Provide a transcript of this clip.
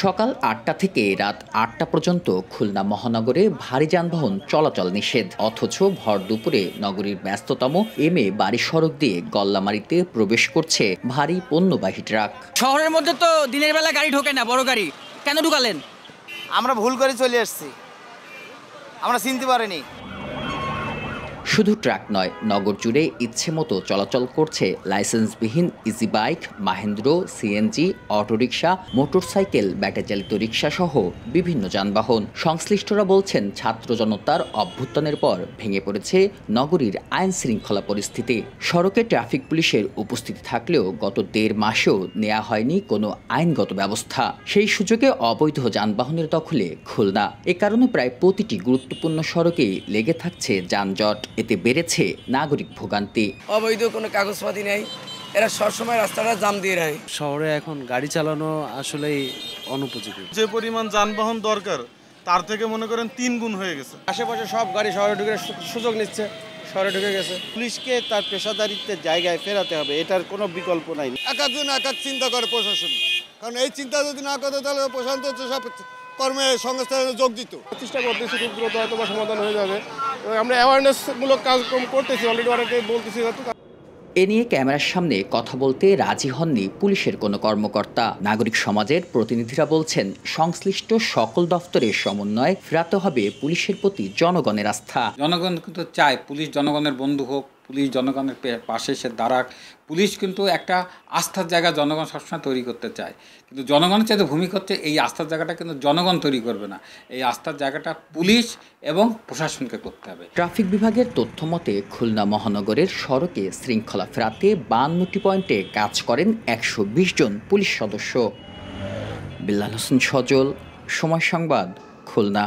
সকাল ৮টা থেকে রাত ৮টা পর্যন্ত খুলনা মহানগরে ভারী যানবাহন চলাচল নিষেধ, অথচ ভর দুপুরে নগরীর ব্যস্ততম এমএ বাড়ি সড়ক দিয়ে গল্লামারিতে প্রবেশ করছে ভারী পণ্যবাহী ট্রাক। শহরের মধ্যে তো দিনের বেলা গাড়ি ঢোকে না, বড় গাড়ি কেন ঢুকালেন? আমরা ভুল করে চলে আসছি, আমরা চিনতে পারিনি। শুধু ট্রাক নয়, নগর জুড়ে ইচ্ছে মতো চলাচল করছে লাইসেন্সবিহীন easy bike, Mahindra, CNG, auto rickshaw, motorcycle, battery চালিত রিকশা সহ বিভিন্ন যানবাহন। সংশ্লিষ্টরা বলছেন, ছাত্র জনতার অভ্যুত্থানের পর ভেঙে পড়েছে নগরীর আইন শৃঙ্খলা পরিস্থিতি। সড়কে ট্রাফিক পুলিশের উপস্থিতি থাকলেও গত ১.৫ মাসেও নেওয়া হয়নি কোনো আইনগত ব্যবস্থা। সেই সুযোগে অবৈধ যানবাহনের দখলে খুলনা। এ কারণে প্রায় প্রতিটি গুরুত্বপূর্ণ সড়কেই লেগে থাকছে যানজট। এতে বেড়েছে নাগরিক ভোগান্তি। অবৈধ কোনো কাগজপাতি নেই, এরা সবসময় রাস্তাটা জাম দিয়ে রাখে। শহরে এখন গাড়ি চালানো আসলেই অনুপযোগী। যে পরিমাণ যানবাহন দরকার তার থেকে মনে করেন ৩ গুণ হয়ে গেছে। আশেপাশে সব গাড়ি শহরে ঢুকে সুযোগ নিচ্ছে, শহরে ঢুকে গেছে। পুলিশকে তার পেশাদারিত্বের জায়গায় ফেরাতে হবে, এটার কোনো বিকল্প নাই। একাধজন একাধ চিন্তা করে প্রশাসন, কারণ এই চিন্তা যদি না করতে তাহলে প্রশাসন তো সব কর্মে সংস্থানে যোগ দিত। চেষ্টা করতেছি, খুব দ্রুত হয়তো সমাধান হয়ে যাবে। আমরা অ্যাওয়ারনেসমূলক কাজকর্ম করতেছি, অলরেডি অনেকে বলতেছি। এ নিয়ে ক্যামেরার সামনে কথা বলতে রাজি হননি পুলিশের কোনো কর্মকর্তা। নাগরিক সমাজের প্রতিনিধিরা বলছেন, সংশ্লিষ্ট সকল দফতরের সমন্বয় ফেরাতে হবে পুলিশের প্রতি জনগণের আস্থা। জনগণ কিন্তু চায় পুলিশ জনগণের বন্ধু হোক, পুলিশ জনগণের পাশে এসে দাঁড়াক। পুলিশ কিন্তু একটা আস্থার জায়গা জনগণ সবসময় তৈরি করতে চায়, কিন্তু জনগণের চাইতে ভূমিকা হচ্ছে এই আস্থার জায়গাটা কিন্তু জনগণ তৈরি করবে না, এই আস্থার জায়গাটা পুলিশ এবং প্রশাসনকে করতে হবে। ট্রাফিক বিভাগের তথ্য মতে খুলনা মহানগরের সড়কে শৃঙ্খলা ফেরাতে 52টি পয়েন্টে কাজ করেন 120 জন পুলিশ সদস্য। বিল্লাল হোসেন সজল, সময় সংবাদ, খুলনা।